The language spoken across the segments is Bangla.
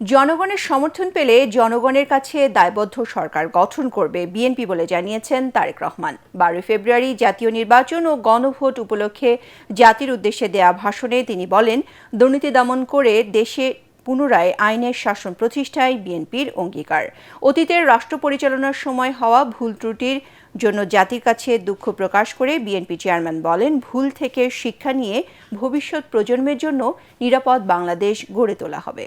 জনগণের সমর্থন পেলে জনগণের কাছে দায়বদ্ধ সরকার গঠন করবে বিএনপি বলে জানিয়েছেন তারেক রহমান। 12 ফেব্রুয়ারি জাতীয় নির্বাচন ও গণভোট উপলক্ষে জাতির উদ্দেশ্যে দেয়া ভাষণে তিনি বলেন, দুর্নীতি দমন করে দেশে পুনরায় আইনের শাসন প্রতিষ্ঠায় বিএনপির অঙ্গীকার। অতীতের রাষ্ট্র পরিচালনার সময় হওয়া ভুল ত্রুটির জন্য জাতির কাছে দুঃখ প্রকাশ করে বিএনপি চেয়ারম্যান বলেন, ভুল থেকে শিক্ষা নিয়ে ভবিষ্যৎ প্রজন্মের জন্য নিরাপদ বাংলাদেশ গড়ে তোলা হবে।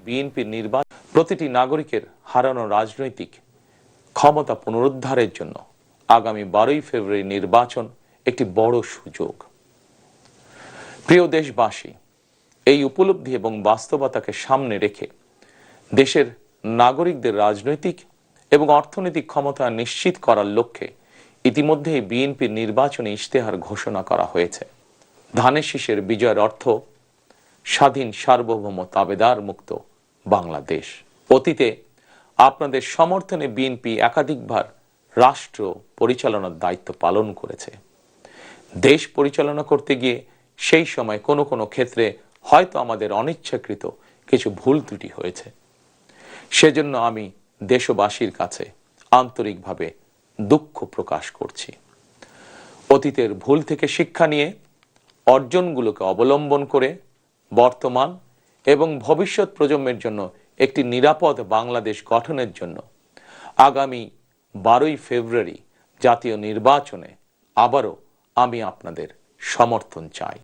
বিএনপির নির্বাচন প্রতিটি নাগরিকের হারানো রাজনৈতিক ক্ষমতা পুনরুদ্ধারের জন্য আগামী 12ই ফেব্রুয়ারি নির্বাচন একটি বড় সুযোগ। প্রিয় দেশবাসী, এই উপলব্ধি এবং বাস্তবতাকে সামনে রেখে দেশের নাগরিকদের রাজনৈতিক এবং অর্থনৈতিক ক্ষমতা নিশ্চিত করার লক্ষ্যে ইতিমধ্যেই বিএনপির নির্বাচনী ইশতেহার ঘোষণা করা হয়েছে। ধানের শীষের বিজয়ের অর্থ স্বাধীন, সার্বভৌম, তাবেদার মুক্ত বাংলাদেশ। অতীতে আপনাদের সমর্থনে বিএনপি একাধিকবার রাষ্ট্র পরিচালনার দায়িত্ব পালন করেছে। দেশ পরিচালনা করতে গিয়ে সেই সময় কোনো কোনো ক্ষেত্রে হয়তো আমাদের অনিচ্ছাকৃত কিছু ভুল ত্রুটি হয়েছে। সেজন্য আমি দেশবাসীর কাছে আন্তরিকভাবে দুঃখ প্রকাশ করছি। অতীতের ভুল থেকে শিক্ষা নিয়ে অর্জনগুলোকে অবলম্বন করে বর্তমান এবং ভবিষ্যৎ প্রজন্মের জন্য একটি নিরাপদ বাংলাদেশ গঠনের জন্য আগামী 12ই ফেব্রুয়ারি জাতীয় নির্বাচনে আবারও আমি আপনাদের সমর্থন চাই।